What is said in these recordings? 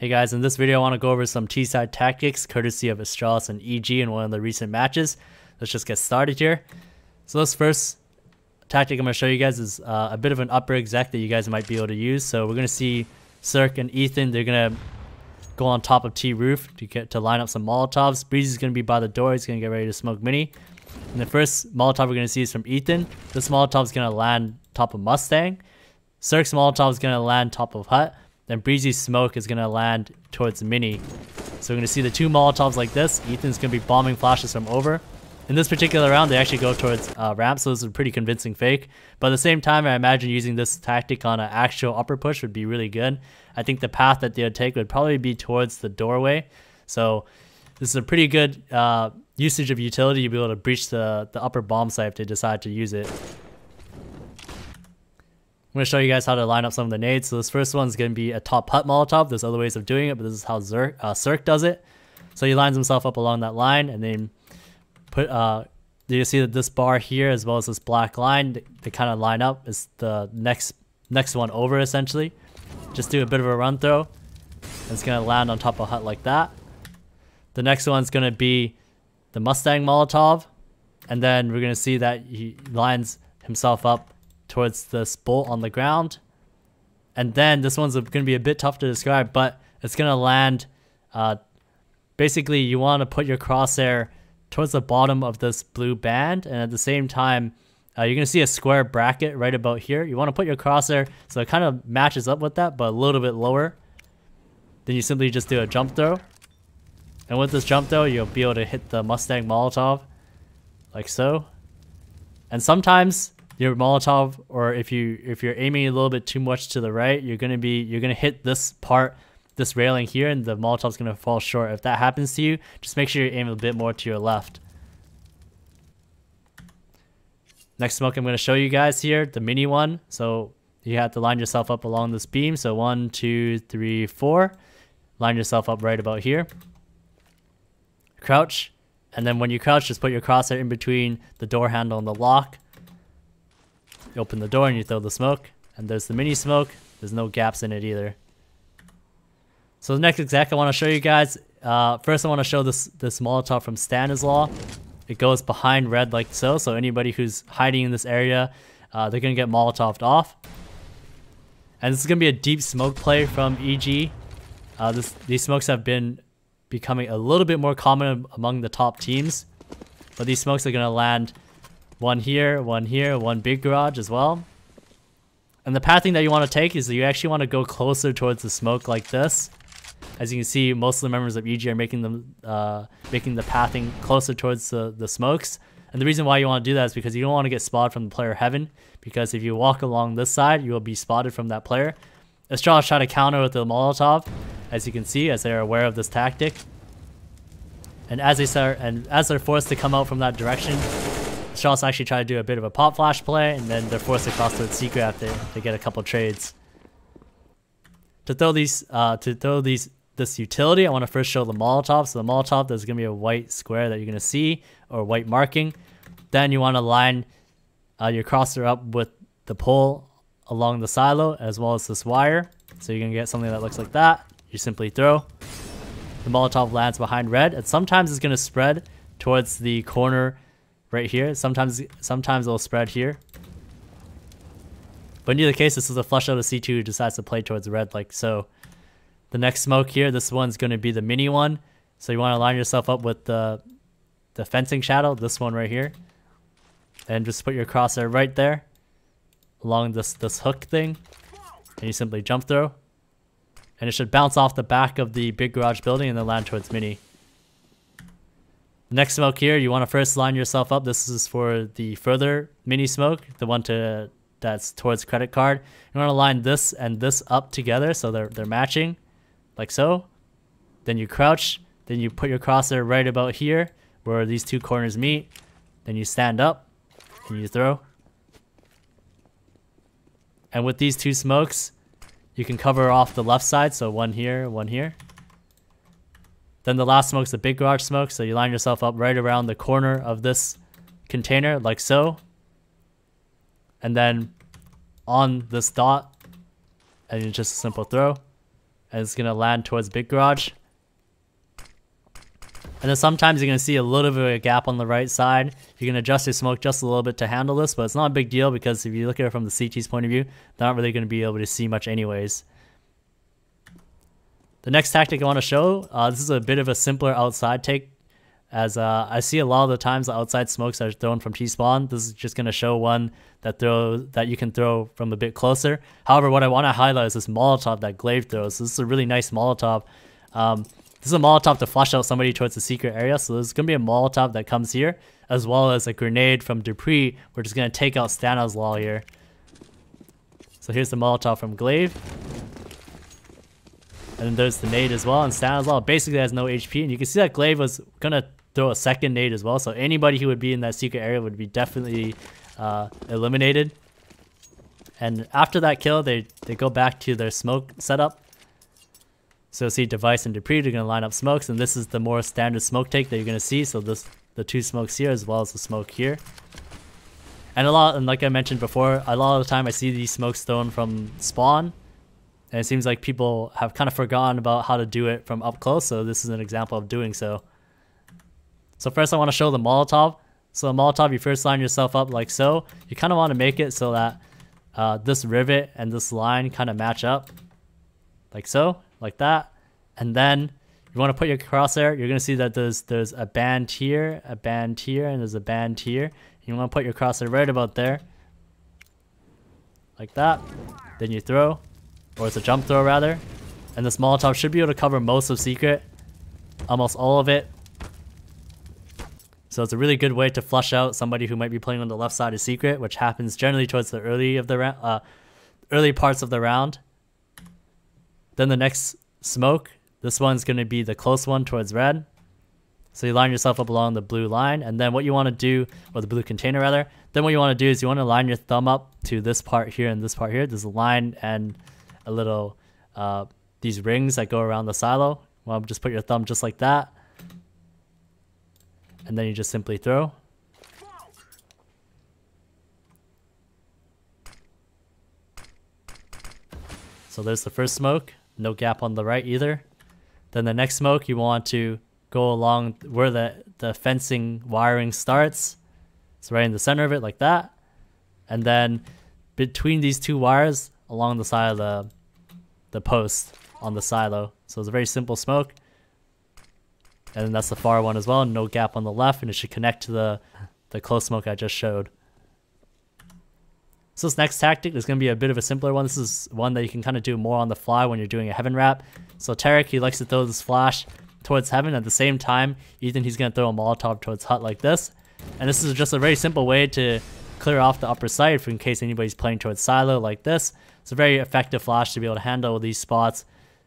Hey guys, in this video I want to go over some T-side tactics courtesy of Astralis and EG in one of the recent matches. Let's just get started here. So this first tactic I'm going to show you guys is a bit of an upper exec that you guys might be able to use. So we're going to see Cirque and Ethan, they're going to go on top of T roof to line up some Molotovs. Breezy's going to be by the door, he's going to get ready to smoke Mini. And the first Molotov we're going to see is from Ethan. This Molotov is going to land top of Mustang. Cirque's Molotov is going to land top of Hut. Then Breezy's smoke is going to land towards Mini. So we're going to see the two Molotovs like this. Ethan's going to be bombing flashes from over. In this particular round, they actually go towards ramp, so this is a pretty convincing fake. But at the same time, I imagine using this tactic on an actual upper push would be really good. I think the path that they would take would probably be towards the doorway. So this is a pretty good usage of utility to be able to breach the upper bomb site if they decide to use it. I'm going to show you guys how to line up some of the nades. So this first one is going to be a top Hut Molotov. There's other ways of doing it, but this is how Cirque does it. So he lines himself up along that line and then put, you see that this bar here as well as this black line, they kind of line up is the next one over essentially. Just do a bit of a run throw. And it's going to land on top of Hut like that. The next one's going to be the Mustang Molotov. And then we're going to see that he lines himself up towards this bolt on the ground. And then this one's going to be a bit tough to describe, but it's going to land, basically you want to put your crosshair towards the bottom of this blue band, and at the same time you're going to see a square bracket right about here. You want to put your crosshair so it kind of matches up with that, but a little bit lower. Then you simply just do a jump throw, and with this jump throw you'll be able to hit the Mustang Molotov like so. And sometimes your Molotov, or if you're aiming a little bit too much to the right, you're gonna hit this part, this railing here, and the Molotov's gonna fall short. If that happens to you, just make sure you aim a bit more to your left. Next smoke I'm gonna show you guys here, the Mini one. So you have to line yourself up along this beam. So 1, 2, 3, 4. Line yourself up right about here. Crouch, and then when you crouch, just put your crosshair in between the door handle and the lock. You open the door and you throw the smoke, and there's the Mini smoke. There's no gaps in it either. So the next exec I want to show you guys, first I want to show this Molotov from Stanislaw. It goes behind red like so, so anybody who's hiding in this area, they're going to get Molotoved off. And this is going to be a deep smoke play from EG. These smokes have been becoming a little bit more common among the top teams, but these smokes are going to land one here, one big garage as well. And the pathing that you want to take is that you actually want to go closer towards the smoke like this. As you can see, most of the members of EG are making the pathing closer towards the smokes. And the reason why you want to do that is because you don't want to get spotted from the player heaven, because if you walk along this side, you will be spotted from that player. Astralis try to counter with the Molotov, as you can see, as they're aware of this tactic. And as they're forced to come out from that direction, Astralis actually try to do a bit of a pop flash play, and then they're forced to cross to the secret after they get a couple trades. To throw this utility, I want to first show the Molotov. So the Molotov, there's going to be a white square that you're going to see, or white marking. Then you want to line your crosser up with the pole along the silo, as well as this wire. So you're going to get something that looks like that. You simply throw. The Molotov lands behind red, and sometimes it's going to spread towards the corner right here. Sometimes it'll spread here. But in either case, this is a flush out of C2 who decides to play towards red like so. The next smoke here, this one's going to be the Mini one. So you want to line yourself up with the fencing shadow, this one right here. And just put your crosshair right there along this hook thing. And you simply jump throw. And it should bounce off the back of the big garage building and then land towards Mini. Next smoke here, you want to first line yourself up. This is for the further Mini smoke, the one that's towards credit card. You want to line this and this up together so they're matching, like so. Then you crouch. Then you put your crosshair right about here where these two corners meet. Then you stand up and you throw. And with these two smokes, you can cover off the left side. So one here, one here. Then the last smoke's the big garage smoke, so you line yourself up right around the corner of this container, like so. And then on this dot, and it's just a simple throw. and it's going to land towards big garage. And then sometimes you're going to see a little bit of a gap on the right side. You can adjust your smoke just a little bit to handle this, but it's not a big deal because if you look at it from the CT's point of view, they're not really going to be able to see much anyways. The next tactic I want to show, this is a bit of a simpler outside take, as I see a lot of the times the outside smokes are thrown from T-spawn. This is just going to show one that you can throw from a bit closer. However, what I want to highlight is this Molotov that Glaive throws. So this is a really nice Molotov. This is a Molotov to flush out somebody towards the secret area. So there's going to be a Molotov that comes here, as well as a grenade from Dupree. We're just going to take out Stanislaw here. So here's the Molotov from Glaive. And then there's the nade as well. And Stanislaw basically has no HP. And you can see that Glaive was going to throw a second nade as well. So anybody who would be in that secret area would be definitely eliminated. And after that kill, they go back to their smoke setup. So see Device and Dupree, they're going to line up smokes, and this is the more standard smoke take that you're going to see. So the two smokes here as well as the smoke here. And like I mentioned before, a lot of the time I see these smokes thrown from spawn, and it seems like people have kind of forgotten about how to do it from up close. So this is an example of doing so. So first I want to show the Molotov. So the Molotov, you first line yourself up like so. You kind of want to make it so that this rivet and this line kind of match up, like so. Like that, and then you want to put your crosshair. You're going to see that there's a band here, and there's a band here. You want to put your crosshair right about there, like that. Then you throw, or it's a jump throw rather, and this Molotov should be able to cover most of secret, almost all of it. So it's a really good way to flush out somebody who might be playing on the left side of secret, which happens generally towards the early parts of the round. Then the next smoke, this one's going to be the close one towards red. So you line yourself up along the blue line, and then what you want to do, or the blue container rather, then what you want to do is you want to line your thumb up to this part here and this part here. There's a line and a little, these rings that go around the silo. Well, just put your thumb just like that. And then you just simply throw. So there's the first smoke. No gap on the right either. Then the next smoke, you want to go along where the fencing wiring starts. It's right in the center of it like that. And then between these two wires along the side of the post on the silo. So it's a very simple smoke. And then that's the far one as well. No gap on the left, and it should connect to the close smoke I just showed. So this next tactic is going to be a bit of a simpler one. This is one that you can kind of do more on the fly when you're doing a heaven wrap. So Tarek, he likes to throw this flash towards heaven. At the same time, Ethan, he's going to throw a Molotov towards hut like this. And this is just a very simple way to clear off the upper side in case anybody's playing towards silo like this. It's a very effective flash to be able to handle these spots,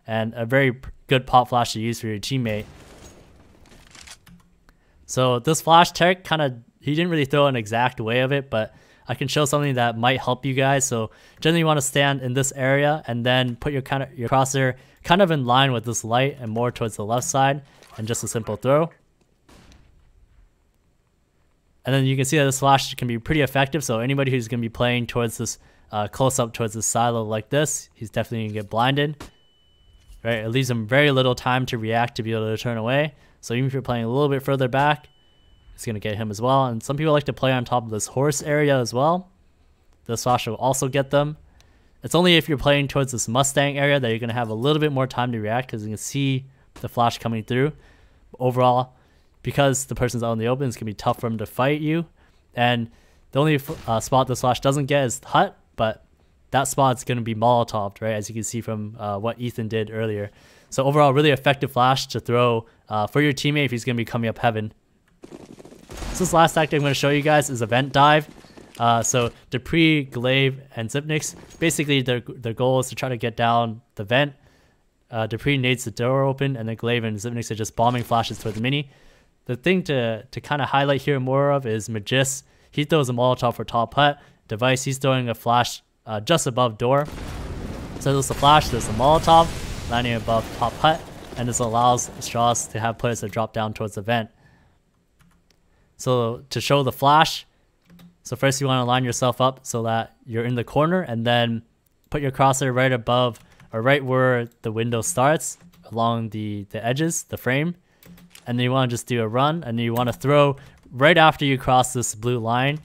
and a very good pop flash to use for your teammate. So this flash, Tarek he didn't really throw an exact way of it, but I can show something that might help you guys. So generally you want to stand in this area and then put your crosshair kind of in line with this light and more towards the left side, and just a simple throw. And then you can see that this flash can be pretty effective. So anybody who's going to be playing towards this close up towards this silo like this, he's definitely going to get blinded. Right? It leaves him very little time to react to be able to turn away. So even if you're playing a little bit further back, it's going to get him as well. And some people like to play on top of this horse area as well. This flash will also get them. It's only if you're playing towards this Mustang area that you're going to have a little bit more time to react, because you can see the flash coming through. Overall, because the person's out in the open, it's going to be tough for him to fight you. And the only spot this flash doesn't get is hut, but that spot's going to be Molotoved, right? As you can see from what Ethan did earlier. So overall, really effective flash to throw for your teammate if he's going to be coming up heaven. So this last tactic I'm going to show you guys is a vent dive. So Dupree, Glaive, and Zipnix, basically their goal is to try to get down the vent. Dupree nades the door open, and then Glaive and Zipnix are just bombing flashes toward the mini. The thing to kind of highlight here more of is Magis. He throws a Molotov for top hut. Device, he's throwing a flash just above door. So there's the flash, there's the Molotov landing above top hut, and this allows Astralis to have players that drop down towards the vent. So to show the flash, so first you want to line yourself up so that you're in the corner, and then put your crosshair right above or right where the window starts, along the edges, the frame. And then you want to just do a run, and then you want to throw right after you cross this blue line.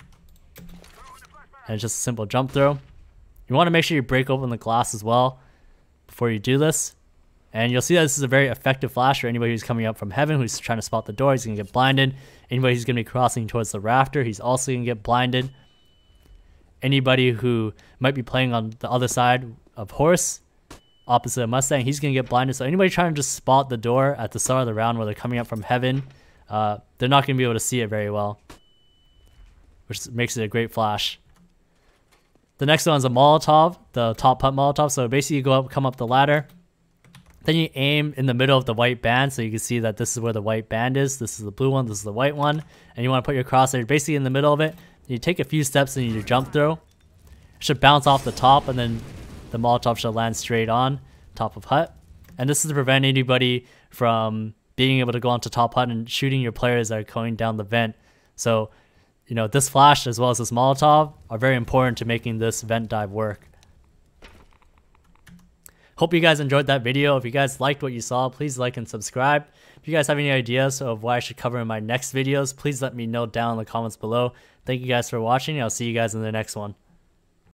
And it's just a simple jump throw. You want to make sure you break open the glass as well before you do this. And you'll see that this is a very effective flash for anybody who's coming up from heaven, who's trying to spot the door. He's going to get blinded. Anybody who's going to be crossing towards the rafter, he's also going to get blinded. Anybody who might be playing on the other side of horse, opposite of Mustang, he's going to get blinded. So anybody trying to just spot the door at the start of the round where they're coming up from heaven, they're not going to be able to see it very well, which makes it a great flash. The next one is a Molotov, the top putt Molotov. So basically you go up, come up the ladder. Then you aim in the middle of the white band, so you can see that this is where the white band is. This is the blue one, this is the white one. And you want to put your crosshair basically in the middle of it. You take a few steps in your jump throw. It should bounce off the top, and then the Molotov should land straight on top of hut. And this is to prevent anybody from being able to go onto top hut and shooting your players that are going down the vent. So, you know, this flash as well as this Molotov are very important to making this vent dive work. Hope you guys enjoyed that video. If you guys liked what you saw, please like and subscribe. If you guys have any ideas of what I should cover in my next videos, please let me know down in the comments below. Thank you guys for watching. I'll see you guys in the next one.